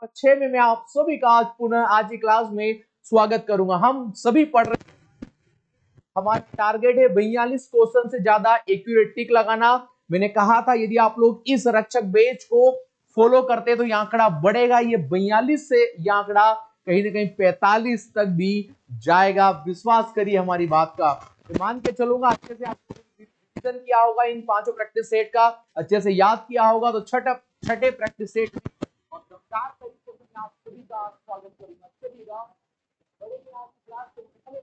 6 में मैं आप सभी का आज पुनः आज की क्लास में स्वागत करूंगा। हम सभी पढ़ रहे, हमारा टारगेट है 42 क्वेश्चन से ज्यादा एक्यूरेट टिक लगाना। मैंने कहा था यदि आप लोग इस रक्षक बैच को फॉलो करते तो यह आंकड़ा बढ़ेगा। ये 42 से यह आंकड़ा कहीं ना कहीं 45 तक भी जाएगा। विश्वास करिए हमारी बात का। मान के चलूंगा अच्छे से आपने रिवीजन किया होगा, इन पांचों प्रैक्टिस सेट का अच्छे से याद किया होगा, तो छठे प्रैक्टिस सेट और दमदार तरीके से मैं आप सभी का स्वागत करूंगा। चलिएगा बढ़ेंगे आज क्लास के पहले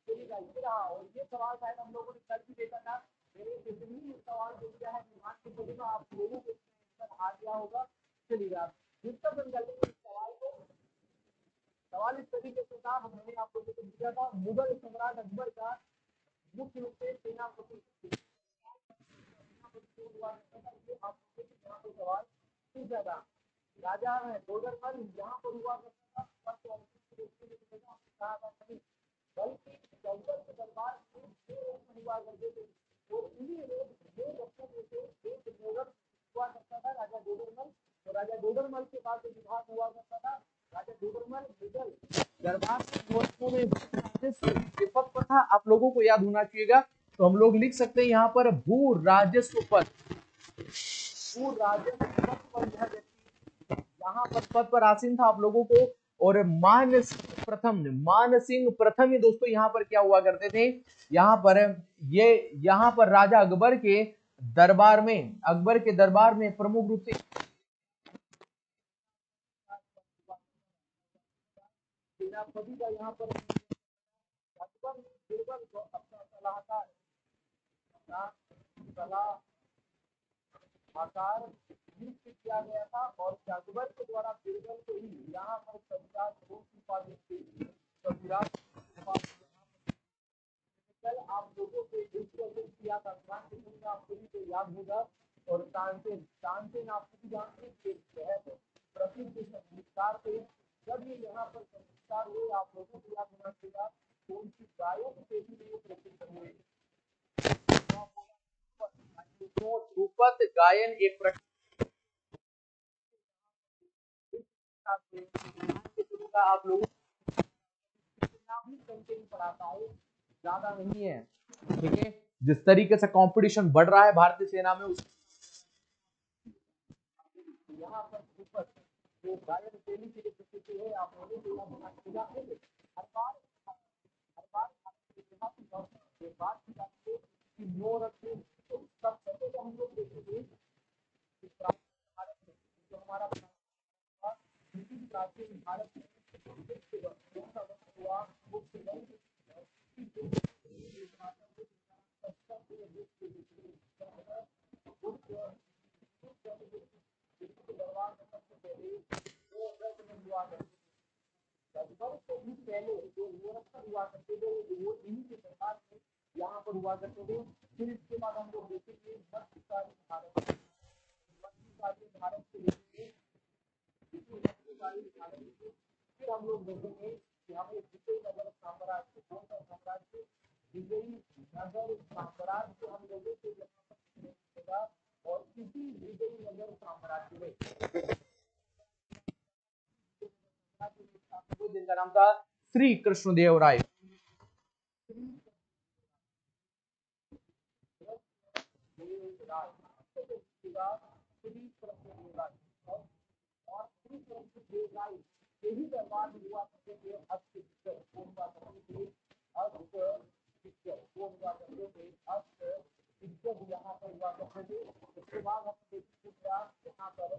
चलिएगा ये रहा। और ये सवाल शायद हम लोगों ने कल भी देखा था। मेरे जितनी सवाल जो किया है ध्यान से चलेगा, आप लोगों को आ गया होगा। चलिएगा जितना बन जाएगा सवाल को, सवाल इस तरीके से था, मैंने आप लोगों को दिया था मुगल सम्राट अकबर का मुख्य रूप से सेनापति सवाल पूछा था। राजा डोगरमल यहाँ पर हुआ करता था, बल्कि जलकर के दरबार में हुआ करते थे। और इन्हीं दो बच्चों में से एक डोगर हुआ करता था, राजा डोगरमल। तो राजा डोगरमल के पास एक विभाग हुआ करता था। राजा डोगरमल मुगल दरबार में विपक्ष पर था। आप लोगों को याद होना चाहिएगा, तो हम लोग लिख सकते हैं यहाँ पर भू राजस्व पद। भू राजस्व पद पर यह व्यक्ति यहाँ पर पद पर आसीन था आप लोगों को। और मान सिंह प्रथम ही दोस्तों यहाँ पर क्या हुआ करते थे, यहाँ पर राजा अकबर के दरबार में प्रमुख रूप से सेनापति का यहाँ पर अकबर ने बीरबल को अपना सलाहकार नियुक्त किया गया था। और अकबर के द्वारा बीरबल को ही यहाँ पर संविधान की उपाधि कल आप लोगों से किया था, आप सभी को याद होगा। और तानसेन आप सभी जानते हैं प्रसिद्ध संगीतकार थे। जब ये यहाँ पर संगीतकार हुए, आप लोगों को याद होना चाहिए तो उनकी गायक से भी प्रसिद्ध हुए। ध्रुपद गायन एक आप लोगों भी कंटेंट पढ़ाता हूँ, ज्यादा नहीं है, ठीक है। जिस तरीके से कंपटीशन बढ़ रहा है भारतीय सेना में, यहाँ पर जो गायन शैली के लिए प्रसिद्ध है, आप लोगों को हर बार बात की जाती है कि तो सबसे पहले हम लोग देखेंगे जो हमारा प्राचीन भारत हुआ पहले जो हुआ करते थे वो इन्हीं के दरबार में यहाँ पर हुआ करते थे। फिर इसके बाद हम लोग देखेंगे मध्यकालीन भारत के देखेंगे। फिर हम लोग देखेंगे कि हमें विजयनगर साम्राज्य, कौन सा साम्राज्य, विजयनगर साम्राज्य हम लोगों को मिलेगा। और इसी विजयनगर साम्राज्य में जिनका नाम था श्री कृष्णदेवराय। यही दरबार हुआ करते थे यहाँ पर हुआ करते थे। उसके बाद हम यहाँ पर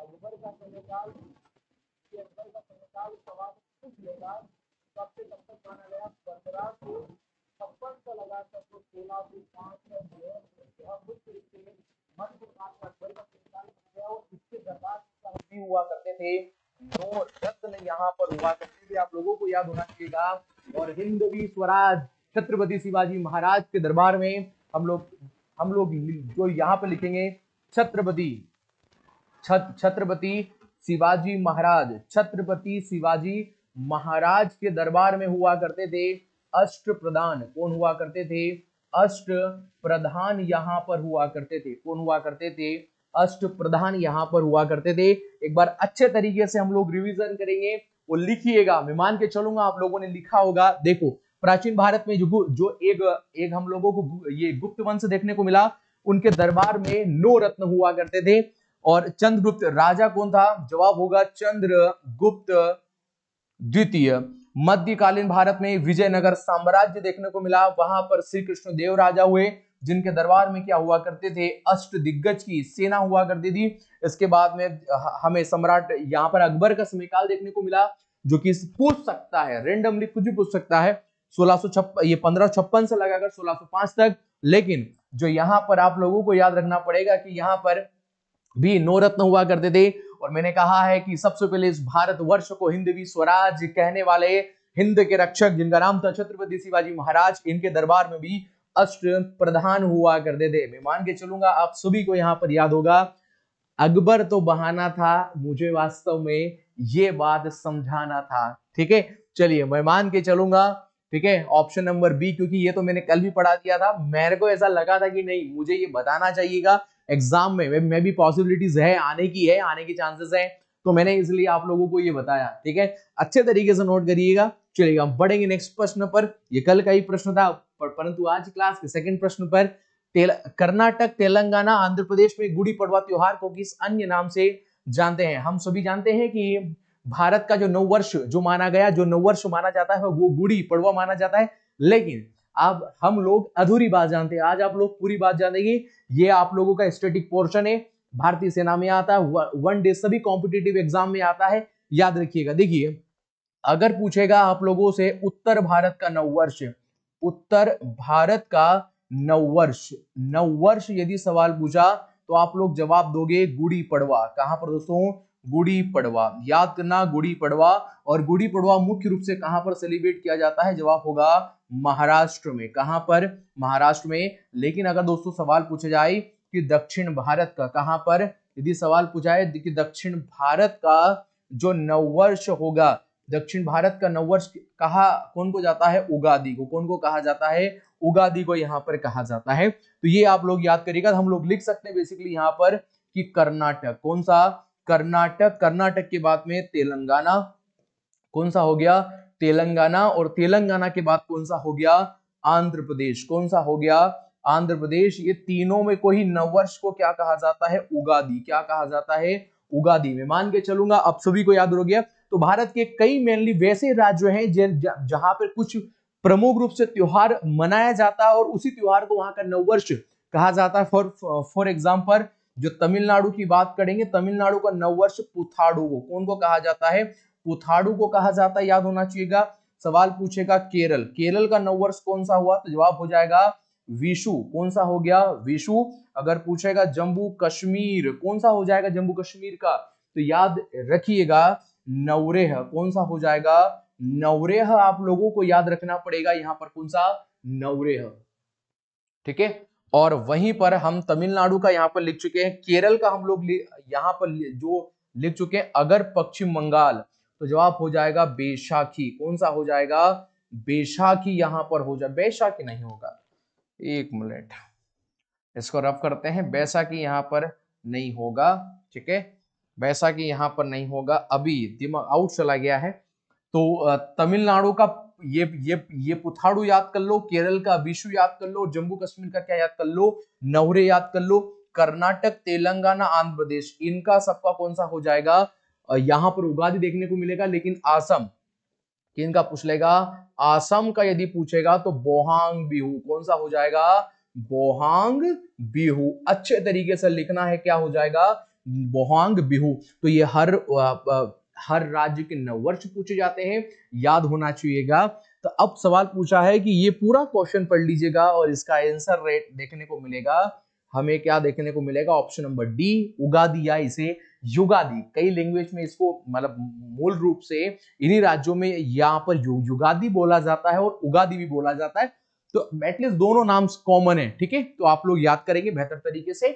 अकबर का कार्यकाल सवाल पूछ लेगा। सबसे तब तक माना गया 1556 से लगाकर 1605 और इसके दरबार हुआ करते थे। तो रत्न यहाँ पर हुआ करते थे, आप लोगों को याद होना चाहिएगा। और हिंदवी स्वराज छत्रपति शिवाजी महाराज के दरबार में हम लोग जो यहाँ पे लिखेंगे छत्रपति शिवाजी महाराज के दरबार में हुआ करते थे अष्ट प्रधान। कौन हुआ करते थे? अष्ट प्रधान यहाँ पर हुआ करते थे। कौन हुआ करते थे? अष्ट प्रधान यहाँ पर हुआ करते थे। एक बार अच्छे तरीके से हम लोग रिवीजन करेंगे, वो लिखिएगा। मैं मान के चलूंगा आप लोगों ने लिखा होगा। देखो प्राचीन भारत में जो एक हम लोगों को ये गुप्त वंश देखने को मिला, उनके दरबार में 9 रत्न हुआ करते थे। और चंद्रगुप्त राजा कौन था? जवाब होगा चंद्रगुप्त द्वितीय। मध्यकालीन भारत में विजयनगर साम्राज्य देखने को मिला, वहां पर श्री कृष्ण देव राजा हुए, जिनके दरबार में क्या हुआ करते थे? अष्ट दिग्गज की सेना हुआ करती थी। इसके बाद में हमें सम्राट यहाँ पर अकबर का समयकाल देखने को मिला, जो कि पूछ सकता है रेंडमली, कुछ भी पूछ सकता है। 1656 ये 1556 से लगाकर 1605 तक। लेकिन जो यहाँ पर आप लोगों को याद रखना पड़ेगा कि यहाँ पर भी 9 रत्न हुआ करते थे। और मैंने कहा है कि सबसे पहले इस भारतवर्ष को हिंदवी स्वराज कहने वाले हिंद के रक्षक, जिनका नाम था छत्रपति शिवाजी महाराज, इनके दरबार में भी अष्ट प्रधान हुआ करते थे। मैं मान के चलूंगा आप सभी को यहाँ पर याद होगा। अकबर तो बहाना था, मुझे वास्तव में ये बात समझाना था। ठीक है, चलिए मैं मान के चलूंगा। ठीक है, ऑप्शन नंबर बी, क्योंकि ये तो मैंने कल भी पढ़ा दिया था। मेरे को ऐसा लगा था कि नहीं, मुझे ये बताना चाहिएगा एग्जाम में भी पॉसिबिलिटीज है, आने की चांसेस है, तो मैंने इसलिए आप लोगों को ये बताया। ठीक है, अच्छे तरीके से नोट करिएगा। चलिएगा हम बढ़ेंगे नेक्स्ट प्रश्न पर। ये कल का ही प्रश्न था, परंतु आज क्लास के सेकंड प्रश्न पर कर्नाटक, तेलंगाना, आंध्र प्रदेश में गुड़ी पड़वा त्योहार को किस अन्य नाम से जानते हैं? हम सभी जानते हैं कि भारत का जो नववर्ष जो माना गया, जो नववर्ष माना जाता है, वो गुड़ी पड़वा माना जाता है। लेकिन अब हम लोग अधूरी बात जानते हैं, आज आप लोग पूरी बात जानेंगे। ये आप लोगों का स्टैटिक पोर्शन है, भारतीय सेना में आता है, वन डे सभी कॉम्पिटिटिव एग्जाम में आता है, याद रखिएगा। देखिए अगर पूछेगा आप लोगों से उत्तर भारत का नववर्ष, उत्तर भारत का नववर्ष यदि सवाल पूछा तो आप लोग जवाब दोगे गुड़ी पड़वा। कहां पर दोस्तों? गुड़ी पड़वा। याद करना, गुड़ी पड़वा। और गुड़ी पड़वा मुख्य रूप से कहां पर सेलिब्रेट किया जाता है? जवाब होगा महाराष्ट्र में। कहां पर? महाराष्ट्र में। लेकिन अगर दोस्तों सवाल पूछा जाए कि दक्षिण भारत का कहां पर, यदि सवाल पूछा है कि दक्षिण भारत का जो नववर्ष होगा, दक्षिण भारत का नववर्ष कहा कौन को जाता है? उगादी को। कौन को कहा जाता है? उगादी को यहाँ पर कहा जाता है। तो ये आप लोग याद करिएगा। हम लोग लिख सकते हैं बेसिकली यहाँ पर कि कर्नाटक। कौन सा? कर्नाटक। कर्नाटक के बाद में तेलंगाना। कौन सा हो गया? तेलंगाना। और तेलंगाना के बाद कौन सा हो गया? आंध्र प्रदेश। कौन सा हो गया? आंध्र प्रदेश। ये तीनों में कोई नववर्ष को क्या कहा जाता है? उगादी। क्या कहा जाता है? उगादी। में मान के चलूंगा अब सभी को याद हो गया। तो भारत के कई मेनली वैसे राज्य हैं जहां पर कुछ प्रमुख रूप से त्योहार मनाया जाता है और उसी त्योहार को वहां का नववर्ष कहा जाता है। फॉर एग्जाम्पल जो तमिलनाडु की बात करेंगे, तमिलनाडु का नववर्ष पुथाडु को कौन को कहा जाता है? पुथाडु को कहा जाता है, याद होना चाहिएगा। सवाल पूछेगा केरल, केरल का नववर्ष कौन सा हुआ? तो जवाब हो जाएगा विशु। कौन सा हो गया? विशु। अगर पूछेगा जम्मू कश्मीर, कौन सा हो जाएगा जम्मू कश्मीर का? तो याद रखिएगा नवरेह। कौन सा हो जाएगा? नवरेह। आप लोगों को याद रखना पड़ेगा यहाँ पर कौन सा? नवरेह। ठीक है, और वहीं पर हम तमिलनाडु का यहाँ पर लिख चुके हैं। केरल का हम लोग यहाँ पर जो लिख चुके हैं अगर पश्चिम बंगाल, तो जवाब हो जाएगा बैसाखी। कौन सा हो जाएगा? बैसाखी यहाँ पर हो जाए, बैसाखी नहीं होगा, एक मिनट इसको रफ करते हैं। बैसाखी यहाँ पर नहीं होगा। ठीक है, बैसाखी यहाँ पर नहीं होगा, अभी दिमाग आउट चला गया है। तो तमिलनाडु का ये पुथाडु याद कर लो, केरल का विशु याद कर लो, जम्मू कश्मीर का क्या याद कर लो? नवरे याद कर लो। कर्नाटक, तेलंगाना, आंध्र प्रदेश, इनका सबका कौन सा हो जाएगा? यहाँ पर उगादी देखने को मिलेगा। लेकिन आसम, किनका पूछ लेगा? आसम का यदि पूछेगा तो बोहांग बिहू। कौन सा हो जाएगा? बोहांग बिहू। अच्छे तरीके से लिखना है, क्या हो जाएगा? बोहांग बिहू। तो ये हर राज्य के नववर्ष पूछे जाते हैं, याद होना चाहिएगा। तो अब सवाल पूछा है कि ये पूरा क्वेश्चन पढ़ लीजिएगा और इसका आंसर रेट देखने को मिलेगा। हमें क्या देखने को मिलेगा? ऑप्शन नंबर डी, उगादी या इसे युगादी। कई लैंग्वेज में इसको मतलब मूल रूप से इन्हीं राज्यों में यहाँ पर युगादी बोला जाता है और उगादी भी बोला जाता है। तो एटलीस्ट दोनों नाम कॉमन है। ठीक है, तो आप लोग याद करेंगे बेहतर तरीके से।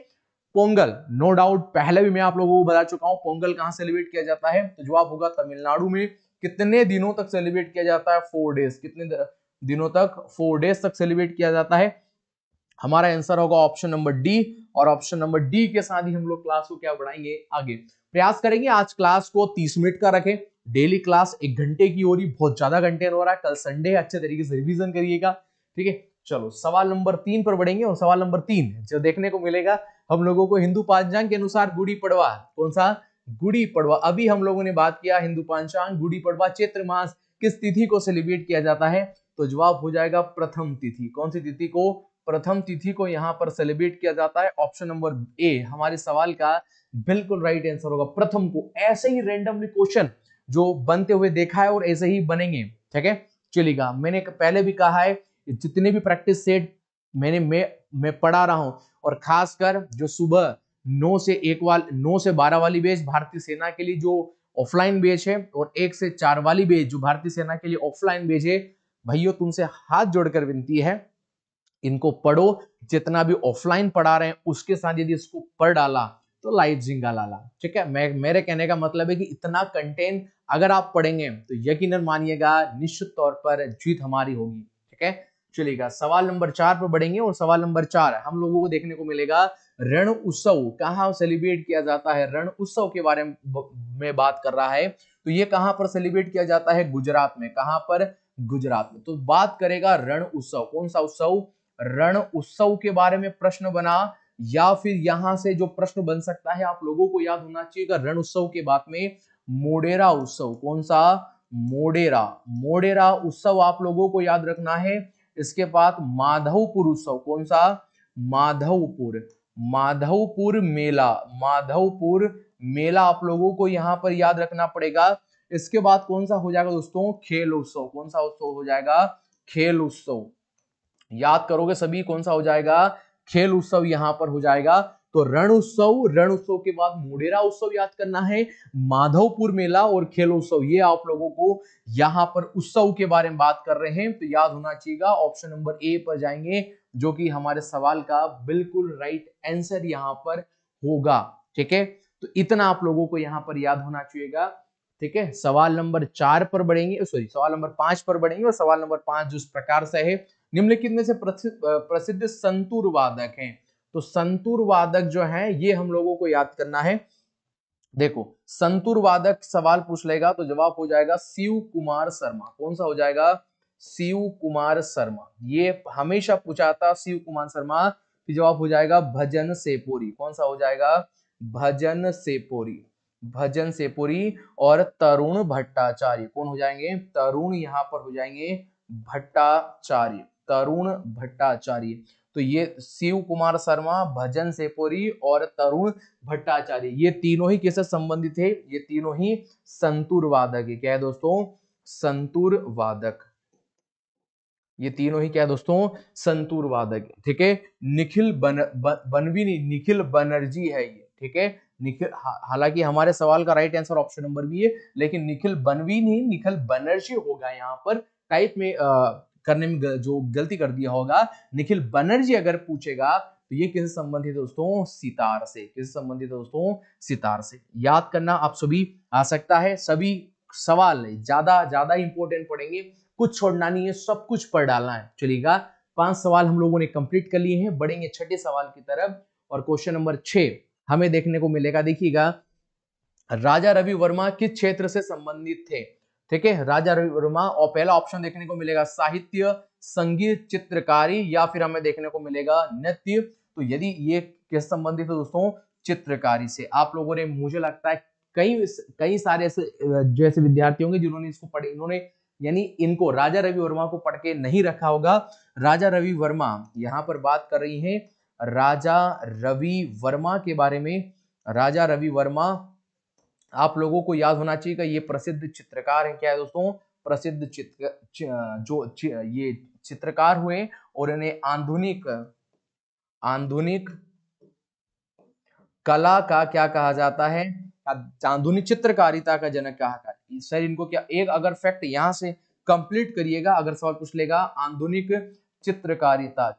पोंगल, नो डाउट पहले भी मैं आप लोगों को बता चुका हूं पोंगल कहां सेलिब्रेट किया जाता है। तो जवाब होगा तमिलनाडु में। कितने दिनों तक सेलिब्रेट किया जाता है? 4 डेज। कितने दिनों तक? 4 डेज तक सेलिब्रेट किया जाता है। हमारा आंसर होगा ऑप्शन नंबर डी। और ऑप्शन नंबर डी के साथ ही हम लोग क्लास को क्या बढ़ाएंगे आगे। प्रयास करेंगे आज क्लास को 30 मिनट का रखें। डेली क्लास 1 घंटे की हो रही, बहुत ज्यादा कंटेंट हो रहा है। कल संडे, अच्छे तरीके से रिवीजन करिएगा, ठीक है। चलो सवाल नंबर 3 पर बढ़ेंगे। और सवाल नंबर 3 जो देखने को मिलेगा हम लोगों को, हिंदू पंचांग के अनुसार गुड़ी पड़वा, कौन सा? गुड़ी पड़वा। अभी हम लोगों ने बात किया हिंदू पंचांग, गुड़ी पड़वा चैत्र मास किस तिथि को सेलिब्रेट किया जाता है? तो जवाब हो जाएगा प्रथम तिथि। कौन सी तिथि को? प्रथम तिथि को यहाँ पर सेलिब्रेट किया जाता है। ऑप्शन नंबर ए हमारे सवाल का बिल्कुल राइट आंसर होगा, प्रथम को। ऐसे ही रैंडमली क्वेश्चन जो बनते हुए देखा है और ऐसे ही बनेंगे, ठीक है। चलिएगा, मैंने पहले भी कहा है जितने भी प्रैक्टिस सेट मैं पढ़ा रहा हूं, और खासकर जो सुबह 9 से 12 वाली बैच भारतीय सेना के लिए जो ऑफलाइन बैच है, और 1 से 4 वाली बैच जो भारतीय सेना के लिए ऑफलाइन बैच है, भाइयों तुमसे हाथ जोड़कर विनती है, इनको पढ़ो। जितना भी ऑफलाइन पढ़ा रहे हैं उसके साथ यदि इसको पढ़ डाला तो लाइफ जिंगा लाला, ठीक है। मेरे कहने का मतलब है कि इतना कंटेंट अगर आप पढ़ेंगे तो यकीनन मानिएगा निश्चित तौर पर जीत हमारी होगी, ठीक है। चलिएगा, सवाल नंबर 4 पर बढ़ेंगे। और सवाल नंबर 4 हम लोगों को देखने को मिलेगा, रण उत्सव कहाँ सेलिब्रेट किया जाता है? रण उत्सव के बारे में बात कर रहा है, तो ये कहां पर सेलिब्रेट किया जाता है? गुजरात में। कहां पर? गुजरात में। तो बात करेगा रण उत्सव, कौन सा उत्सव? रण उत्सव के बारे में प्रश्न बना, या फिर यहां से जो प्रश्न बन सकता है आप लोगों को याद होना चाहिए रण उत्सव के बाद में मोडेरा उत्सव। कौन सा? मोडेरा। मोडेरा उत्सव आप लोगों को याद रखना है। इसके बाद माधवपुर उत्सव। कौन सा? माधवपुर। माधवपुर मेला। माधवपुर मेला आप लोगों को यहां पर याद रखना पड़ेगा। इसके बाद कौन सा हो जाएगा दोस्तों? खेल उत्सव। कौन सा उत्सव हो जाएगा? खेल उत्सव। याद करोगे सभी, कौन सा हो जाएगा? खेल उत्सव यहां पर हो जाएगा। तो रण उत्सव, रण उत्सव के बाद मोडेरा उत्सव याद करना है, माधवपुर मेला और खेल उत्सव, ये आप लोगों को यहां पर उत्सव के बारे में बात कर रहे हैं, तो याद होना चाहिए। ऑप्शन नंबर ए पर जाएंगे, जो कि हमारे सवाल का बिल्कुल राइट आंसर यहां पर होगा, ठीक है। तो इतना आप लोगों को यहां पर याद होना चाहिए, ठीक है। सवाल नंबर 4 पर बढ़ेंगे, सॉरी सवाल नंबर 5 पर बढ़ेंगे। और सवाल नंबर 5 जिस प्रकार से है, निम्नलिखित में से प्रसिद्ध संतूर वादक हैं। तो संतूर वादक जो है ये हम लोगों को याद करना है। देखो, संतूर वादक सवाल पूछ लेगा तो जवाब हो जाएगा शिव कुमार शर्मा। कौन सा हो जाएगा? शिव कुमार शर्मा। ये हमेशा पूछा था शिव कुमार शर्मा, तो जवाब हो जाएगा भजन सेपुरी। कौन सा हो जाएगा? भजन सेपुरी। भजन सेपुरी। और तरुण भट्टाचार्य कौन हो जाएंगे? तरुण यहाँ पर हो जाएंगे भट्टाचार्य। तरुण भट्टाचार्य। तो ये शिव कुमार शर्मा, भजन सेपुरी और तरुण भट्टाचार्य, ये तीनों ही किससे संबंधित है? ये तीनों ही संतूर वादक है। क्या है दोस्तों? संतूर वादक। ये तीनों ही क्या है दोस्तों? संतूर वादक, ठीक है। निखिल बनवी, निखिल बनर्जी है ये, ठीक है। निखिल, हालांकि हमारे सवाल का right answer option number B है, लेकिन निखिल बनवी नहीं, निखिल बनर्जी होगा। यहाँ पर टाइप में करने में जो गलती कर दिया होगा, निखिल बनर्जी अगर पूछेगा तो ये किससे संबंधित है दोस्तों? सितार से। किससे संबंधित है दोस्तों? सितार से। याद करना आप सभी आ सकता है, सभी सवाल ज्यादा इंपॉर्टेंट पड़ेंगे, कुछ छोड़ना नहीं है, सब कुछ पढ़ डालना है। चलिएगा, 5 सवाल हम लोगों ने कंप्लीट कर लिए हैं, बढ़ेंगे छठे सवाल की तरफ। और क्वेश्चन नंबर 6 हमें देखने को मिलेगा। देखिएगा, राजा रवि वर्मा किस क्षेत्र से संबंधित थे? ठीक है, राजा रवि वर्मा। और पहला ऑप्शन देखने को मिलेगा साहित्य, संगीत, चित्रकारी, या फिर हमें देखने को मिलेगा नृत्य। तो यदि ये किस संबंधित है दोस्तों? चित्रकारी से। आप लोगों ने, मुझे लगता है कई सारे ऐसे जैसे विद्यार्थी होंगे जिन्होंने इसको पढ़े, इन्होंने यानी इनको राजा रवि वर्मा को पढ़ के नहीं रखा होगा। राजा रवि वर्मा, यहां पर बात कर रही है राजा रवि वर्मा के बारे में। राजा रवि वर्मा आप लोगों को याद होना चाहिए कि ये प्रसिद्ध चित्रकार है। क्या है दोस्तों? प्रसिद्ध ये चित्रकार हुए, और इन्हें आधुनिक कला का क्या कहा जाता है? आधुनिक चित्रकारिता का जनक कहा। सर इनको क्या, एक अगर फैक्ट यहां से कंप्लीट करिएगा, अगर सवाल पूछ लेगा आधुनिक चित्रकारिता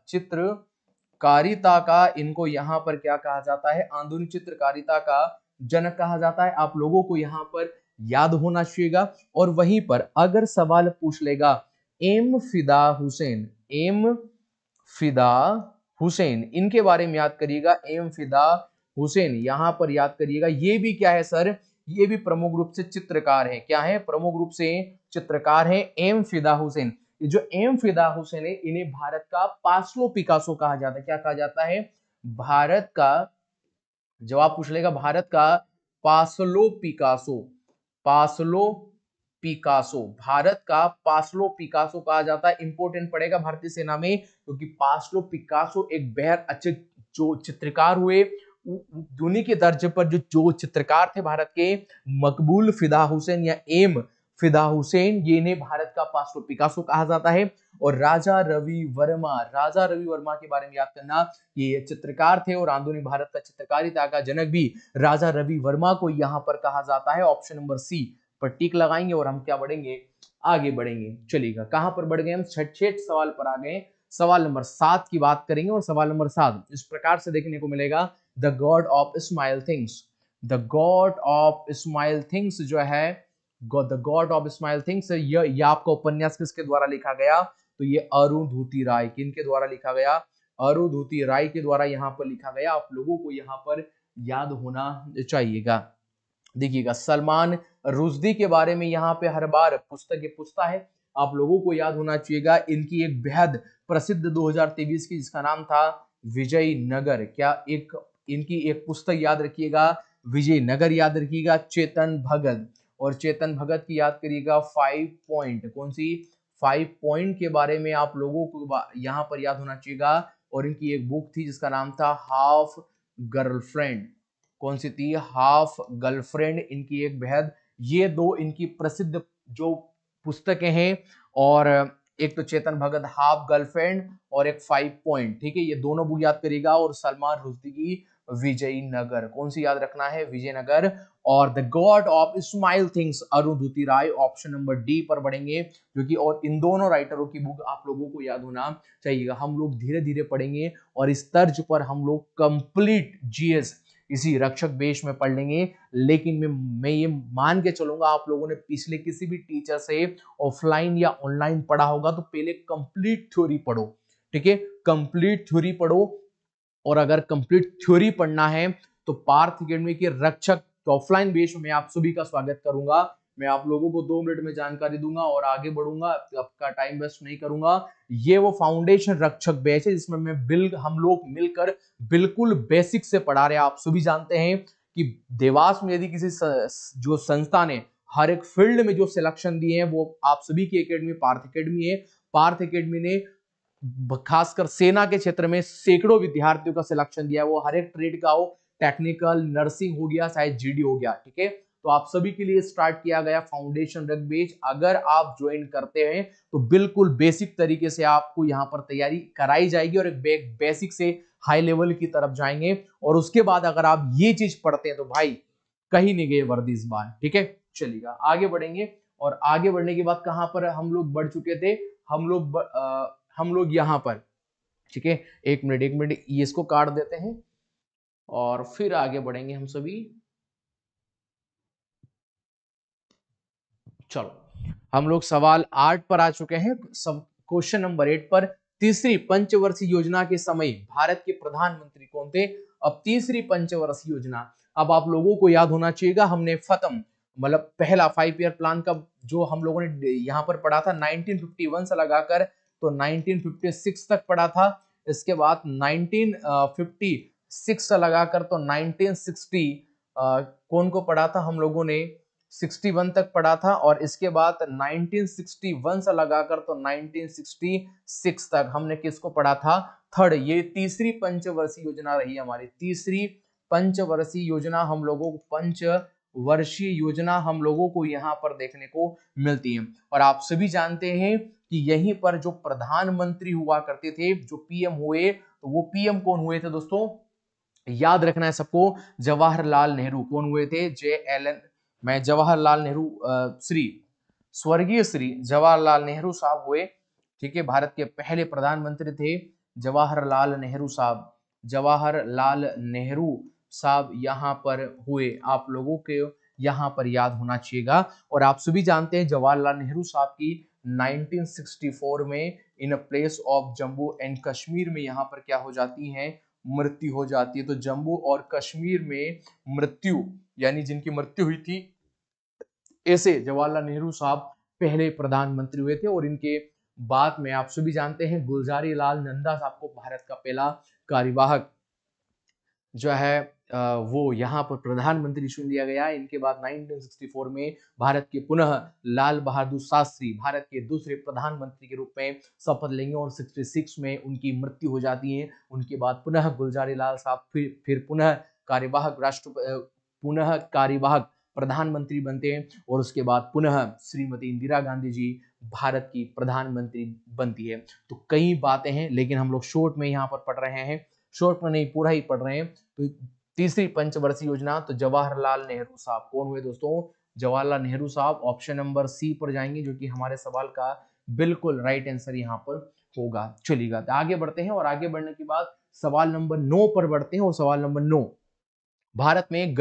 का इनको यहां पर क्या कहा जाता है? आधुनिक चित्रकारिता का जनक कहा जाता है। आप लोगों को यहां पर याद होना चाहिए। और वहीं पर अगर सवाल पूछ लेगा एम फिदा हुसैन, एम फिदा हुसैन, इनके बारे में याद करिएगा। एम फिदा हुसैन यहां पर याद करिएगा। ये भी क्या है सर, ये भी प्रमुख रूप से चित्रकार है। क्या है, प्रमुख रूप से चित्रकार है एम फिदा हुसैन। ये जो एम फिदा हुसैन है, इन्हें भारत का पास्लो पिकासो कहा जाता है। क्या कहा जाता है, भारत का, जवाब पूछ लेगा, भारत का पास्लो पिकासो, पास्लो पिकासो, भारत का पास्लो पिकासो कहा जाता है। इंपोर्टेंट पड़ेगा भारतीय सेना में, क्योंकि पास्लो पिकासो एक बेहद अच्छे जो चित्रकार हुए। दुनिया के दर्जे पर जो चित्रकार थे भारत के, मकबूल फिदा हुसैन या एम फिदा हुसैन, ये इन्हें भारत का पास्लो पिकासो कहा जाता है। और राजा रवि वर्मा, राजा रवि वर्मा के बारे में याद करना, ये चित्रकार थे और आधुनिक भारत का चित्रकारिता का जनक भी राजा रवि वर्मा को यहां पर कहा जाता है। ऑप्शन नंबर सी पर टिक लगाएंगे और हम क्या बढ़ेंगे, आगे बढ़ेंगे। चलिएगा, कहां पर बढ़ गए हम, छठे सवाल पर आ गए। सवाल नंबर 7 की बात करेंगे और सवाल नंबर 7 इस प्रकार से देखने को मिलेगा। The god of small things, the god of small things जो है, the god of small things, ये आपका उपन्यास किसके द्वारा लिखा गया, तो ये अरुंधति राय, किनके द्वारा लिखा गया, अरुंधति राय के द्वारा यहाँ पर लिखा गया। आप लोगों को यहाँ पर याद होना चाहिएगा। देखिएगा, सलमान रुश्दी के बारे में यहाँ पे हर बार पुस्तक पूछता है, आप लोगों को याद होना चाहिएगा। इनकी एक बेहद प्रसिद्ध 2023 की, जिसका नाम था विजयनगर, क्या एक इनकी एक पुस्तक याद रखिएगा, विजयनगर याद रखिएगा। चेतन भगत, और चेतन भगत की याद करिएगा 5 पॉइंट, कौन सी, 5 पॉइंट के बारे में आप लोगों को यहाँ पर याद होना चाहिएगा। और इनकी एक बुक थी जिसका नाम था हाफ गर्लफ्रेंड, कौन सी थी, हाफ गर्लफ्रेंड, इनकी एक बेहद, ये दो इनकी प्रसिद्ध जो पुस्तकें हैं। और एक तो चेतन भगत हाफ गर्लफ्रेंड और एक 5 पॉइंट, ठीक है, ये दोनों बुक याद करिएगा। और सलमान रुश्दी की विजयनगर, कौन सी याद रखना है, विजयनगर। और the god of small things Arundhati Roy, option number D पर बढ़ेंगे, क्योंकि और इन दोनों राइटरों की बुक आप लोगों को याद होना चाहिएगा। हम लोग धीरे धीरे पढ़ेंगे और इस तर्ज पर हम लोग कंप्लीट जीएस इसी रक्षक बेश में पढ़ लेंगे। लेकिन मैं ये मान के चलूंगा, आप लोगों ने पिछले किसी भी टीचर से ऑफलाइन या ऑनलाइन पढ़ा होगा, तो पहले कंप्लीट थ्योरी पढ़ो, ठीक है, कंप्लीट थ्योरी पढ़ो। और अगर कंप्लीट थ्योरी पढ़ना है तो पार्थ अकेडमी के रक्षक ऑफलाइन बेस में आप सभी का स्वागत करूंगा। मैं आप लोगों को 2 मिनट में जानकारी दूंगा और आगे बढ़ूंगा, आपका टाइम वेस्ट नहीं करूंगा। ये वो फाउंडेशन रक्षक बैच है जिसमें हम लोग मिलकर बिल्कुल बेसिक से पढ़ा रहे हैं। आप सभी जानते हैं कि देवास में यदि किसी जो संस्था ने हर एक फील्ड में जो सिलेक्शन दिए हैं, वो आप सभी की एकेडमी पार्थ अकेडमी है। पार्थ अकेडमी ने खासकर सेना के क्षेत्र में सैकड़ों विद्यार्थियों का सिलेक्शन दिया है, वो हर एक ट्रेड का हो, टेक्निकल, नर्सिंग हो गया, चाहे जीडी हो गया, ठीक है। तो आप सभी के लिए स्टार्ट किया गया फाउंडेशन रग बेच। अगर आप ज्वाइन करते हैं तो बिल्कुल बेसिक तरीके से आपको यहाँ पर तैयारी कराई जाएगी और एक बेसिक से हाई लेवल की तरफ जाएंगे। और उसके बाद अगर आप ये चीज पढ़ते हैं तो भाई कहीं नहीं गए वर्दी इस बार, ठीक है। चलिएगा, आगे बढ़ेंगे। और आगे बढ़ने के बाद कहां पर हम लोग बढ़ चुके थे, हम लोग यहां पर, ठीक है। एक मिनट ये इसको काट देते हैं और फिर आगे बढ़ेंगे हम सभी। चलो, हम लोग सवाल 8 पर आ चुके हैं। सब क्वेश्चन नंबर 8 पर, तीसरी पंचवर्षीय योजना के समय भारत के प्रधानमंत्री कौन थे। अब तीसरी पंचवर्षीय योजना, अब आप लोगों को याद होना चाहिएगा, हमने खत्म, मतलब पहला 5 ईयर प्लान का जो हम लोगों ने यहां पर पढ़ा था 1951 से लगाकर तो 1956 तक पढ़ा था। इसके बाद 1956 से लगाकर तो 1960 कौन को पढ़ा था हम लोगों ने, 61 तक पढ़ा था। और इसके बाद 1961 से लगाकर तो 1966 तक हमने किसको पढ़ा था, थर्ड। ये तीसरी पंचवर्षीय योजना रही हमारी, तीसरी पंचवर्षीय योजना हम लोगों को, पंचवर्षीय योजना हम लोगों को यहाँ पर देखने को मिलती है। और आप सभी जानते हैं कि यहीं पर जो प्रधानमंत्री हुआ करते थे, जो पीएम हुए, तो वो पीएम कौन हुए थे दोस्तों, याद रखना है सबको, जवाहरलाल नेहरू। कौन हुए थे, JLN, मैं जवाहरलाल नेहरू, श्री स्वर्गीय श्री जवाहरलाल नेहरू साहब हुए, ठीक है। भारत के पहले प्रधानमंत्री थे जवाहरलाल नेहरू साहब, जवाहरलाल नेहरू साहब यहाँ पर हुए, आप लोगों के यहाँ पर याद होना चाहिएगा। और आप सभी जानते हैं जवाहरलाल नेहरू साहब की 1964 में in place of Jammu and Kashmir में यहाँ पर क्या हो जाती है, मृत्यु हो जाती है। तो जम्मू और कश्मीर में मृत्यु यानी जिनकी मृत्यु हुई थी, ऐसे जवाहरलाल नेहरू साहब पहले प्रधानमंत्री हुए थे। और इनके बाद में आप सभी जानते हैं गुलजारी लाल नंदा साहब को भारत का पहला कार्यवाहक जो है वो यहाँ पर प्रधानमंत्री चुन लिया गया। इनके बाद 1964 में भारत के पुनः लाल बहादुर शास्त्री भारत के दूसरे प्रधानमंत्री के रूप में शपथ लेंगे और 66 में उनकी मृत्यु हो जाती है। उनके बाद पुनः गुलजारी लाल साहब फिर पुनः कार्यवाहक प्रधानमंत्री बनते हैं और उसके बाद पुनः श्रीमती इंदिरा गांधी जी भारत की प्रधानमंत्री बनती है। तो कई बातें हैं, लेकिन हम लोग शॉर्ट में यहाँ पर पढ़ रहे हैं, शॉर्ट में नहीं पूरा ही पढ़ रहे हैं। तो तीसरी पंचवर्षीय योजना, तो जवाहरलाल नेहरू साहब कौन हुए दोस्तों, जवाहरलाल नेहरू साहब। ऑप्शन नंबर सी पर जाएंगे जो कि हमारे सवाल का बिल्कुल राइट आंसर यहाँ पर होगा। चलिएगा तो आगे बढ़ते हैं और आगे बढ़ने के बाद सवाल नंबर 9 पर बढ़ते हैं। और सवाल नंबर 9, भारत में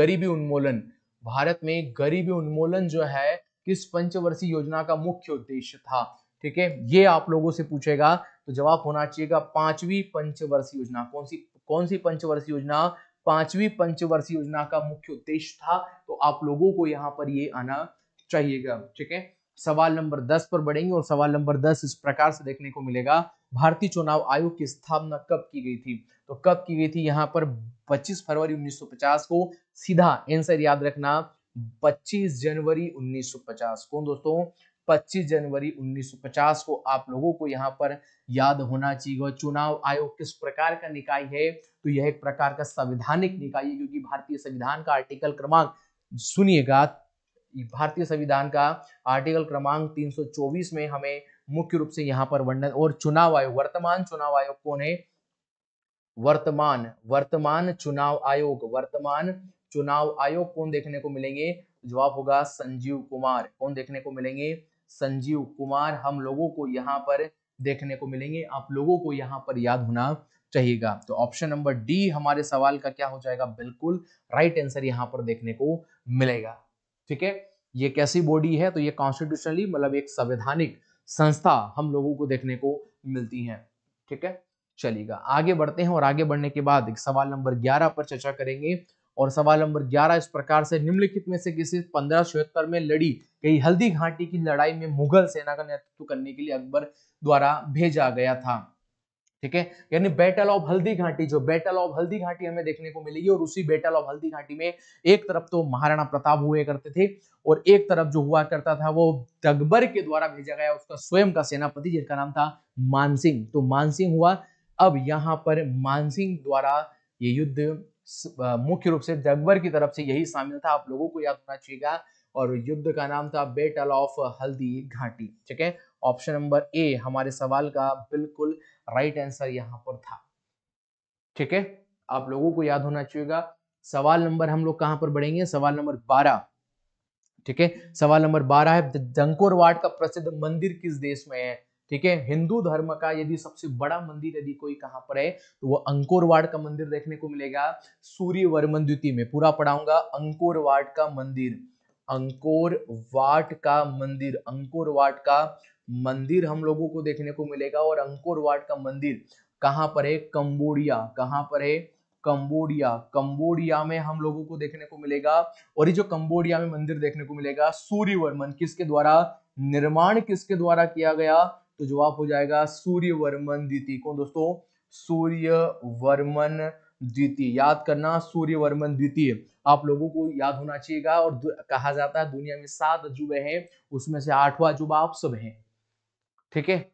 गरीबी उन्मूलन जो है किस पंचवर्षीय योजना का मुख्य उद्देश्य था। ठीक है, ये आप लोगों से पूछेगा तो जवाब होना चाहिएगा पांचवी पंचवर्षीय योजना। कौन सी पंचवर्षीय योजना, पांचवी पंचवर्षीय योजना का मुख्य उद्देश्य था। तो आप लोगों को यहाँ पर ये आना चाहिएगा। ठीक है, सवाल नंबर 10 पर बढ़ेंगे और सवाल नंबर 10 इस प्रकार से देखने को मिलेगा, भारतीय चुनाव आयोग की स्थापना कब की गई थी। तो कब की गई थी, यहाँ पर 25 फरवरी 1950 को। सीधा आंसर याद रखना 25 जनवरी 1950। कौन दोस्तों, 25 जनवरी 1950 को आप लोगों को यहाँ पर याद होना चाहिए। चुनाव आयोग किस प्रकार का निकाय है, तो यह एक प्रकार का संवैधानिक निकाय है, क्योंकि भारतीय संविधान का आर्टिकल क्रमांक सुनिएगा, भारतीय संविधान का आर्टिकल क्रमांक 324 में हमें मुख्य रूप से यहाँ पर वर्णन। और चुनाव आयोग, वर्तमान चुनाव आयोग कौन है, वर्तमान चुनाव आयोग कौन देखने को मिलेंगे, जवाब होगा संजीव कुमार। कौन देखने को मिलेंगे, संजीव कुमार हम लोगों को यहाँ पर देखने को मिलेंगे। आप लोगों को यहाँ पर याद होना चाहिएगा। तो ऑप्शन नंबर डी हमारे सवाल का क्या हो जाएगा, बिल्कुल राइट आंसर यहाँ पर देखने को मिलेगा। ठीक है, ये कैसी बॉडी है, तो ये कॉन्स्टिट्यूशनली मतलब एक संवैधानिक संस्था हम लोगों को देखने को मिलती है। ठीक है, चलिएगा आगे बढ़ते हैं और आगे बढ़ने के बाद एक सवाल नंबर 11 पर चर्चा करेंगे। और सवाल नंबर 11 इस प्रकार से, निम्नलिखित में से किसी 1576 में लड़ी गई हल्दी घाटी की लड़ाई में मुगल सेना का नेतृत्व करने के लिए अकबर द्वारा भेजा गया था। ठीक है, यानी बैटल ऑफ हल्दी घाटी, जो बैटल ऑफ हल्दी घाटी हमें देखने को मिलेगी। और उसी बैटल ऑफ हल्दी घाटी में एक तरफ तो महाराणा प्रताप हुए करते थे और एक तरफ जो हुआ करता था वो अकबर के द्वारा भेजा गया उसका स्वयं का सेनापति जिसका नाम था मानसिंह। तो मानसिंह हुआ। अब यहाँ पर मानसिंह द्वारा ये युद्ध मुख्य रूप से अकबर की तरफ से यही शामिल था, आप लोगों को याद होना चाहिए। और युद्ध का नाम था बैटल ऑफ हल्दी घाटी। ठीक है, ऑप्शन नंबर ए हमारे सवाल का बिल्कुल राइट आंसर यहाँ पर था। ठीक है, आप लोगों को याद होना चाहिए। सवाल नंबर हम लोग कहां पर बढ़ेंगे, सवाल नंबर 12। ठीक है, सवाल नंबर 12 है, अंकोर वाट का प्रसिद्ध मंदिर किस देश में है। ठीक है, हिंदू धर्म का यदि सबसे बड़ा मंदिर यदि कोई कहां पर है तो वो अंकोर वाट का मंदिर देखने को मिलेगा सूर्यवर्मन द्वितीय में। पूरा पढ़ाऊंगा, अंकोर वाट का मंदिर, अंकोर वाट का मंदिर, अंकोर वाट का मंदिर हम लोगों को देखने को मिलेगा। और अंकोर वाट का मंदिर कहां पर है, कंबोडिया। कहां पर है, कंबोडिया। कंबोडिया में हम लोगों को देखने को मिलेगा। और ये जो कंबोडिया में मंदिर देखने को मिलेगा सूर्यवर्मन किसके द्वारा, निर्माण किसके द्वारा किया गया, तो जवाब हो जाएगा सूर्यवर्मन द्वितीय। कौन दोस्तों, सूर्यवर्मन द्वितीय। याद करना, सूर्यवर्मन द्वितीय आप लोगों को याद होना चाहिएगा। और कहा जाता है दुनिया में 7 अजूबे हैं, उसमें से 8वां अजूबा आप सब हैं। ठीक है,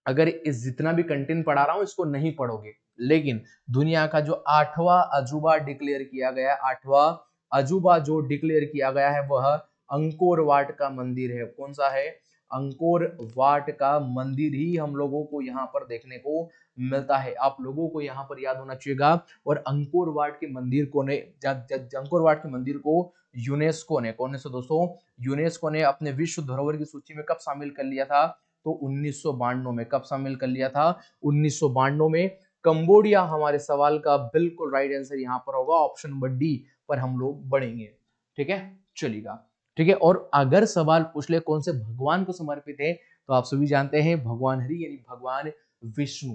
अगर इस जितना भी कंटेंट पढ़ा रहा हूं इसको नहीं पढ़ोगे, लेकिन दुनिया का जो 8वां अजूबा डिक्लेयर किया गया, 8वां अजूबा जो डिक्लेयर किया गया है वह अंकोर वाट का मंदिर है। कौन सा है, अंकोर वाट का मंदिर ही हम लोगों को यहाँ पर देखने को मिलता है। आप लोगों को यहाँ पर याद होना चाहिएगा। और अंकोर वाट के मंदिर को ने, अंकोर वाट के मंदिर को यूनेस्को ने, कौन से दोस्तों, यूनेस्को ने अपने विश्व धरोहर की सूची में कब शामिल कर लिया था, तो 1992 में। कब शामिल कर लिया था, 1992 में। कंबोडिया हमारे सवाल का बिल्कुल राइट आंसर यहाँ पर होगा, ऑप्शन नंबर डी पर हम लोग बढ़ेंगे। ठीक है, चलिएगा ठीक है। और अगर सवाल पूछ ले कौन से भगवान को समर्पित है, तो आप सभी जानते हैं भगवान हरि यानी भगवान विष्णु।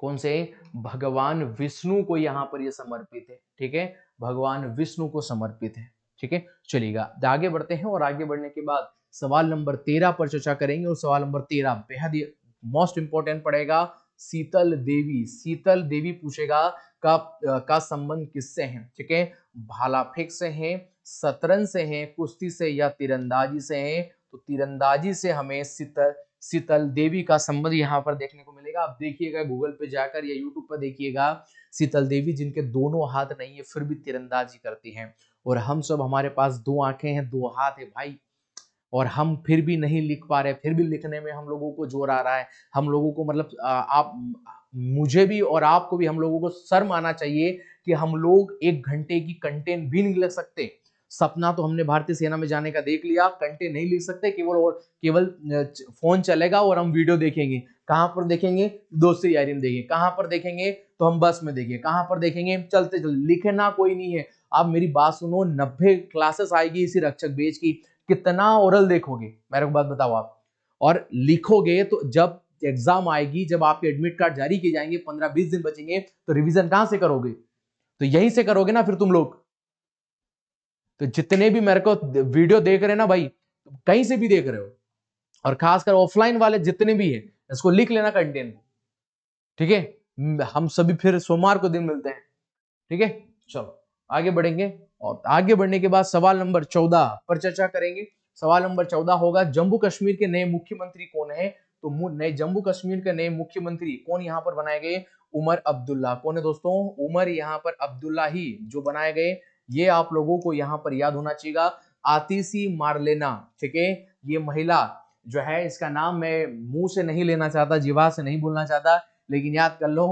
कौन से? भगवान विष्णु को यहाँ पर ये समर्पित है। ठीक है, भगवान विष्णु को समर्पित है। ठीक है, चलिएगा आगे बढ़ते हैं और आगे बढ़ने के बाद सवाल नंबर 13 पर चर्चा करेंगे। और सवाल नंबर 13 बेहद मोस्ट इंपॉर्टेंट पड़ेगा। शीतल देवी, शीतल देवी पूछेगा का संबंध किससे है? ठीक है, भाला फेंक से है, शतरंज से है, कुश्ती से या तीरंदाजी से है? तो तीरंदाजी से हमें शीतल देवी का संबंध यहाँ पर देखने को मिलेगा। आप देखिएगा गूगल पे जाकर या यूट्यूब पर देखिएगा, शीतल देवी जिनके दोनों हाथ नहीं है फिर भी तीरंदाजी करती हैं। और हम सब, हमारे पास 2 आंखें हैं, 2 हाथ है भाई, और हम फिर भी नहीं लिख पा रहे, फिर भी लिखने में हम लोगों को जोर आ रहा है। हम लोगों को मतलब आप, मुझे भी और आपको भी, हम लोगों को शर्म आना चाहिए कि हम लोग 1 घंटे की कंटेंट भी नहीं लिख सकते। सपना तो हमने भारतीय सेना में जाने का देख लिया, कंटेंट नहीं लिख सकते, केवल फोन चलेगा और हम वीडियो देखेंगे। कहां पर देखेंगे? दोस्ती यारी में देखेंगे। कहां पर देखेंगे? तो हम बस में देखेंगे। कहां पर देखेंगे? चलते चलते। लिखना कोई नहीं है। आप मेरी बात सुनो, 90 क्लासेस आएगी इसी रक्षक बेच की, कितना ओरल देखोगे मेरे को बात बताओ आप? और लिखोगे तो जब एग्जाम आएगी, जब आपके एडमिट कार्ड जारी किए जाएंगे, 15-20 दिन बचेंगे, तो रिवीजन कहां से करोगे? तो यहीं से करोगे ना फिर तुम लोग। तो जितने भी मेरे को वीडियो देख रहे हैं ना भाई, कहीं से भी देख रहे हो, और खासकर ऑफलाइन वाले जितने भी हैं, इसको लिख लेना कंटेंट। ठीक है, हम सभी फिर सोमवार को दिन मिलते हैं। ठीक है, चलो आगे बढ़ेंगे। और आगे बढ़ने के बाद सवाल नंबर 14 पर चर्चा करेंगे। सवाल नंबर 14 होगा, जम्मू कश्मीर के नए मुख्यमंत्री कौन है? तो नए जम्मू कश्मीर के नए मुख्यमंत्री कौन यहाँ पर बनाए गए? उमर अब्दुल्ला। कौन है दोस्तों? उमर यहाँ पर अब्दुल्ला ही जो बनाए गए। ये आप लोगों को यहाँ पर याद होना चाहिए। आतिशी मारलेना, ठीक है, ये महिला जो है, इसका नाम मैं मुंह से नहीं लेना चाहता, जीवा से नहीं बोलना चाहता, लेकिन याद कर लो,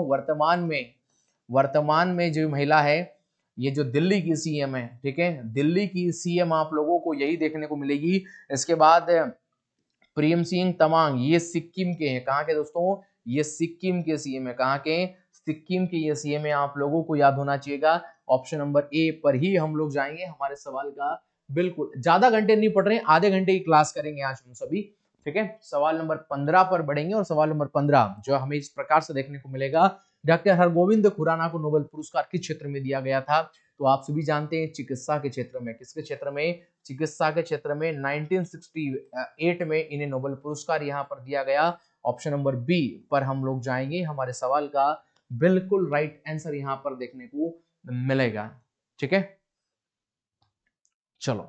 वर्तमान में जो महिला है, ये जो दिल्ली की सीएम है, ठीक है, दिल्ली की सीएम आप लोगों को यही देखने को मिलेगी। इसके बाद प्रेम सिंह तमांग, ये सिक्किम के हैं। कहाँ के दोस्तों? ये सिक्किम के सीएम है। कहाँ के? सिक्किम के ये सीएम है। आप लोगों को याद होना चाहिएगा। ऑप्शन नंबर ए पर ही हम लोग जाएंगे हमारे सवाल का। बिल्कुल ज्यादा घंटे नहीं पढ़ रहे हैं, आधे घंटे की क्लास करेंगे आज हम सभी। ठीक है, सवाल नंबर 15 पर बढ़ेंगे। और सवाल नंबर 15 जो हमें इस प्रकार से देखने को मिलेगा, डॉक्टर हरगोविंद खुराना को नोबेल पुरस्कार किस क्षेत्र में दिया गया था? तो आप सभी जानते हैं चिकित्सा के क्षेत्र में। किसके क्षेत्र में? चिकित्सा के क्षेत्र में 1968 में इन्हें नोबेल पुरस्कार यहाँ पर दिया गया। ऑप्शन नंबर बी पर हम लोग जाएंगे। हमारे सवाल का बिल्कुल राइट आंसर यहाँ पर देखने को मिलेगा। ठीक है, चलो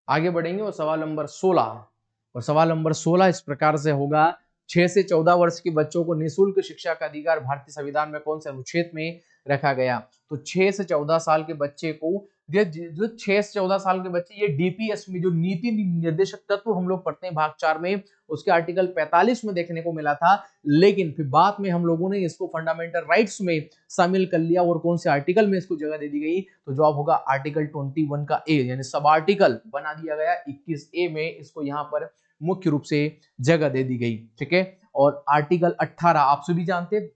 आगे बढ़ेंगे। और सवाल नंबर 16 इस प्रकार से होगा, 6 से 14 वर्ष के बच्चों को निःशुल्क शिक्षा का अधिकार भारतीय संविधान में कौन से अनुच्छेद में रखा गया? तो 6 से 14 साल के बच्चे को, जो 6 से 14 साल के बच्चे, ये डीपीएस में जो नीति निर्देशक तत्व हम लोग पढ़ते हैं भाग 4 में, उसके आर्टिकल 45 में देखने को मिला था। लेकिन फिर बाद में हम लोगों ने इसको फंडामेंटल राइट्स में शामिल कर लिया। और कौन से आर्टिकल में इसको जगह दे दी गई? तो जवाब होगा आर्टिकल 21 का ए, यानी सब आर्टिकल बना दिया गया। 21A में इसको यहाँ पर मुख्य रूप से जगह दे दी गई। ठीक है, और आर्टिकल 18 आप सभी जानते हैं,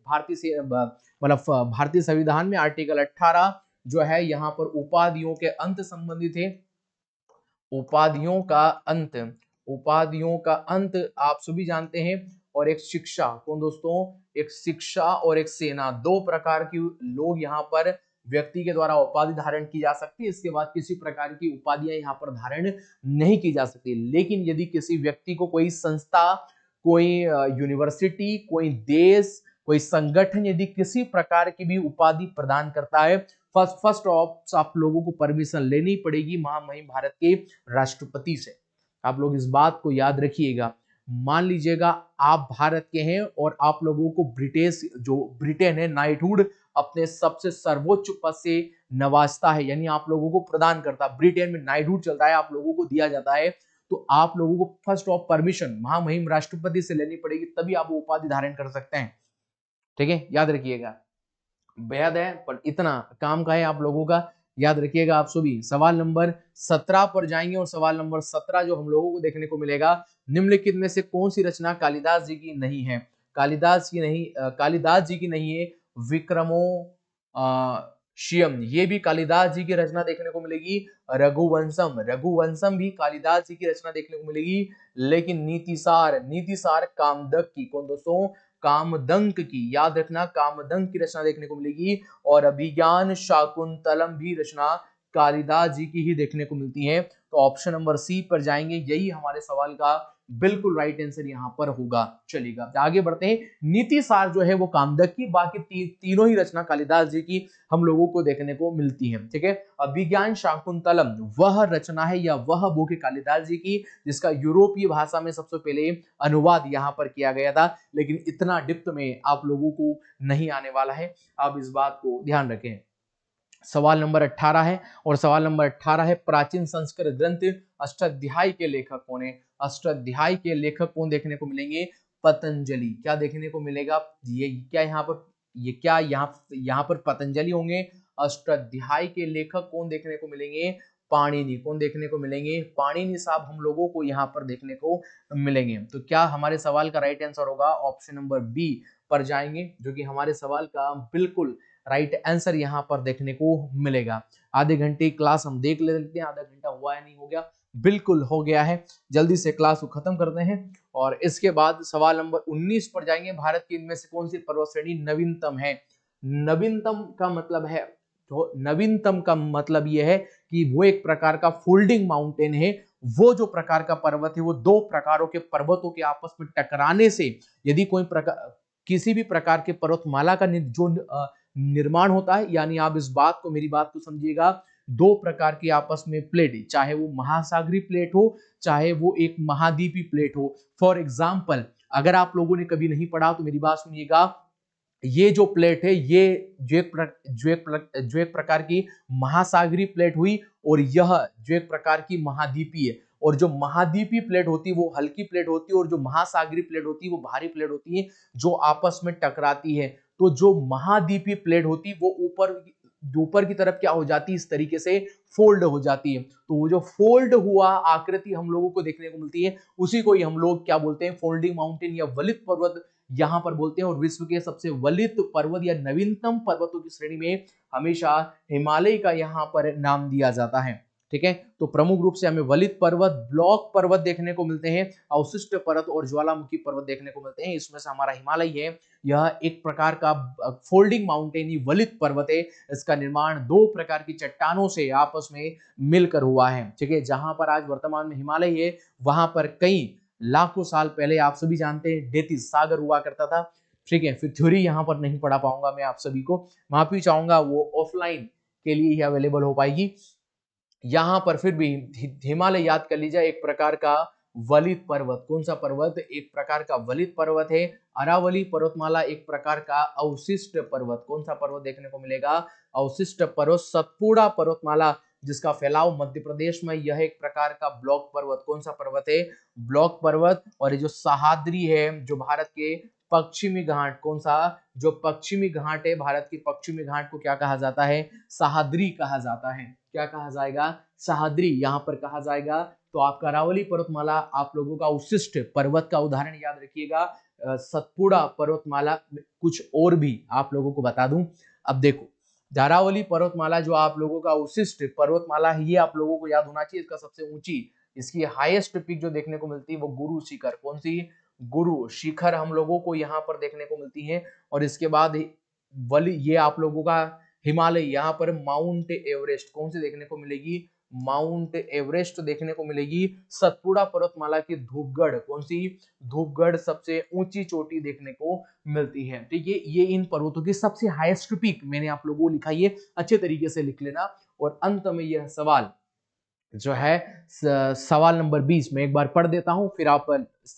भारतीय संविधान में आर्टिकल 18 जो है यहाँ पर उपाधियों के अंत संबंधित है। उपाधियों का अंत आप सभी जानते हैं। और एक शिक्षा, कौन दोस्तों? एक शिक्षा और एक सेना, 2 प्रकार की लोग यहाँ पर व्यक्ति के द्वारा उपाधि धारण की जा सकती है। इसके बाद किसी प्रकार की उपाधियां यहाँ पर धारण नहीं की जा सकती। लेकिन यदि किसी व्यक्ति को कोई संस्था, कोई यूनिवर्सिटी, कोई देश, कोई संगठन यदि किसी प्रकार की भी उपाधि प्रदान करता है, फर्स्ट ऑफ आप लोगों को परमिशन लेनी पड़ेगी महामहिम भारत के राष्ट्रपति से। आप लोग इस बात को याद रखिएगा। मान लीजिएगा आप भारत के हैं और आप लोगों को ब्रिटेन है, नाइटहुड अपने सबसे सर्वोच्च पद से नवाजता है, यानी आप लोगों को प्रदान करता है। ब्रिटेन में नाइटहुड चलता है, आप लोगों को दिया जाता है। तो आप लोगों को फर्स्ट ऑफ परमिशन महामहिम राष्ट्रपति से लेनी पड़ेगी, तभी आप वो उपाधि धारण कर सकते हैं। ठीक है, याद रखिएगा। बेहद है, पर इतना काम का है आप लोगों का, याद रखिएगा आप सभी। सवाल नंबर 17 पर जाएंगे। और सवाल नंबर 17 जो हम लोगों को देखने को मिलेगा, निम्नलिखित में से कौन सी रचना कालिदास जी की नहीं है? कालिदास जी की नहीं है विक्रमो शियम, ये भी कालिदास जी की रचना देखने को मिलेगी। रघुवंशम, रघुवंशम भी कालिदास जी की रचना देखने को मिलेगी। लेकिन नीतिसार, नीतिसार कामदक की, कौन दोस्तों, कामदंक की, याद रखना कामदंक की रचना देखने को मिलेगी। और अभिज्ञान शाकुंतलम भी रचना कालिदास जी की ही देखने को मिलती है। तो ऑप्शन नंबर सी पर जाएंगे, यही हमारे सवाल का बिल्कुल राइट आंसर यहाँ पर होगा। चलिएगा आगे बढ़ते हैं। नीतिसार जो है वो कामदक की, बाकी तीनों ही रचना कालिदास जी की हम लोगों को देखने को मिलती है। ठीक है, अभिज्ञान शाकुंतलम वह रचना है या वह बुक है कालिदास जी की जिसका यूरोपीय भाषा में सबसे पहले अनुवाद यहाँ पर किया गया था। लेकिन इतना डिप्थ में आप लोगों को नहीं आने वाला है, आप इस बात को ध्यान रखें। सवाल नंबर 18 है, और सवाल नंबर 18 है, प्राचीन संस्कृत ग्रंथ अष्टाध्यायी के लेखक कौन है? अष्टाध्यायी के लेखक कौन देखने को मिलेंगे? पतंजलि। क्या देखने को मिलेगा? ये क्या यहाँ पर, ये क्या यहाँ पर पतंजलि होंगे? अष्टाध्यायी के लेखक कौन देखने को मिलेंगे? पाणिनि। कौन देखने को मिलेंगे? पाणिनि साहब हम लोगों को यहाँ पर देखने को मिलेंगे। तो क्या हमारे सवाल का राइट आंसर होगा? ऑप्शन नंबर बी पर जाएंगे, जो कि हमारे सवाल का बिल्कुल राइट आंसर यहाँ पर देखने को मिलेगा। आधे घंटे क्लास हम देख लेते हैं, आधा घंटा हुआ है नहीं हो गया? बिल्कुल हो गया है। जल्दी से क्लास को खत्म करते हैं और इसके बाद सवाल नंबर 19 पर जाएंगे। भारत की इनमें से कौन सी पर्वत श्रेणी नवीनतम है? नवीनतम का मतलब है, तो नवीनतम का मतलब यह है कि वो एक प्रकार का फोल्डिंग माउंटेन है। वो जो प्रकार का पर्वत है वो दो प्रकारों के पर्वतों के आपस में टकराने से यदि कोई प्रकार, किसी भी प्रकार के पर्वतमाला का जो निर्माण होता है, यानी आप इस बात को, मेरी बात को समझिएगा, दो प्रकार की आपस में प्लेट, चाहे वो महासागरीय प्लेट हो चाहे वो एक महाद्वीपीय प्लेट हो। फॉर एग्जाम्पल, अगर आप लोगों ने कभी नहीं पढ़ा तो मेरी बात सुनिएगा, ये जो प्लेट है ये जो एक प्रकार की महासागरीय प्लेट हुई, और यह जो एक प्रकार की महाद्वीपीय है। और जो महाद्वीपीय प्लेट होती है वो हल्की प्लेट होती है, और जो महासागरीय प्लेट होती है वो भारी प्लेट होती है जो आपस में टकराती है। तो जो महाद्वीपीय प्लेट होती है वो ऊपर की तरफ क्या हो जाती है, इस तरीके से फोल्ड हो जाती है। तो वो जो फोल्ड हुआ आकृति हम लोगों को देखने को मिलती है, उसी को ही हम लोग क्या बोलते हैं, फोल्डिंग माउंटेन या वलित पर्वत यहां पर बोलते हैं। और विश्व के सबसे वलित पर्वत या नवीनतम पर्वतों की श्रेणी में हमेशा हिमालय का यहां पर नाम दिया जाता है। ठीक है, तो प्रमुख रूप से हमें वलित पर्वत, ब्लॉक पर्वत देखने को मिलते हैं, अवशिष्ट पर्वत और ज्वालामुखी पर्वत देखने को मिलते हैं। इसमें से हमारा हिमालय है, यह एक प्रकार का फोल्डिंग माउंटेन वलित पर्वत है। इसका निर्माण दो प्रकार की चट्टानों से आपस में मिलकर हुआ है। ठीक है, जहां पर आज वर्तमान में हिमालय है, वहां पर कई लाखों साल पहले आप सभी जानते हैं डेतिस सागर हुआ करता था। ठीक है, फिर थ्योरी यहाँ पर नहीं पढ़ा पाऊंगा मैं आप सभी को, माफी चाहूंगा, वो ऑफलाइन के लिए ही अवेलेबल हो पाएगी। यहां पर फिर भी हिमालय याद कर लीजिए, एक प्रकार का वलित पर्वत। कौन सा पर्वत? एक प्रकार का वलित पर्वत है। अरावली पर्वतमाला एक प्रकार का अवशिष्ट पर्वत। कौन सा पर्वत देखने को मिलेगा? अवशिष्ट पर्वत। सतपुड़ा पर्वतमाला जिसका फैलाव मध्य प्रदेश में, यह एक प्रकार का ब्लॉक पर्वत। कौन सा पर्वत है? ब्लॉक पर्वत। और ये जो सह्याद्री है, जो भारत के पश्चिमी घाट, कौन सा? जो पश्चिमी घाट है, भारत की पश्चिमी घाट को क्या कहा जाता है? सह्याद्री कहा जाता है। क्या कहा जाएगा? सह्याद्री यहाँ पर कहा जाएगा। तो आपका अरावली पर्वतमाला आप लोगों का अवशिष्ट पर्वत का उदाहरण याद रखिएगा। सतपुड़ा पर्वतमाला, कुछ और भी आप लोगों को बता दूं। अब देखो, अरावली पर्वतमाला जो आप लोगों का अवशिष्ट पर्वतमाला है, ये आप लोगों को याद होना चाहिए। इसका सबसे ऊंची, इसकी हाईएस्ट पीक जो देखने को मिलती है वो गुरु शिखर। कौन सी? गुरु शिखर हम लोगों को यहाँ पर देखने को मिलती है। और इसके बाद ये आप लोगों का हिमालय, यहाँ पर माउंट एवरेस्ट कौन सी देखने को मिलेगी? माउंट एवरेस्ट देखने को मिलेगी। सतपुड़ा पर्वतमाला की धूपगढ़, कौन सी? धूपगढ़ सबसे ऊंची चोटी देखने को मिलती है। ठीक है, ये इन पर्वतों की सबसे हाईएस्ट पीक मैंने आप लोगों को लिखा, ये अच्छे तरीके से लिख लेना। और अंत में यह सवाल जो है, सवाल नंबर 20 में एक बार पढ़ देता हूं, फिर आप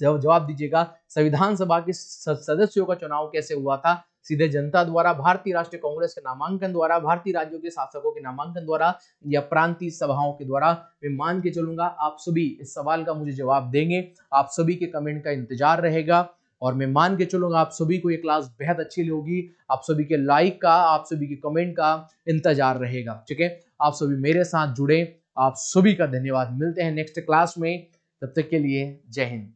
जवाब दीजिएगा। संविधान सभा के सदस्यों का चुनाव कैसे हुआ था? सीधे जनता द्वारा, भारतीय राष्ट्रीय कांग्रेस के नामांकन द्वारा, भारतीय राज्यों के शासकों के नामांकन द्वारा, या प्रांतीय सभाओं के द्वारा? मैं मान के चलूंगा आप सभी इस सवाल का मुझे जवाब देंगे। आप सभी के कमेंट का इंतजार रहेगा, और मैं मान के चलूंगा आप सभी को ये क्लास बेहद अच्छी होगी। आप सभी के लाइक का, आप सभी के कमेंट का इंतजार रहेगा। ठीक है, आप सभी मेरे साथ जुड़े, आप सभी का धन्यवाद। मिलते हैं नेक्स्ट क्लास में, तब तक के लिए जय हिंद।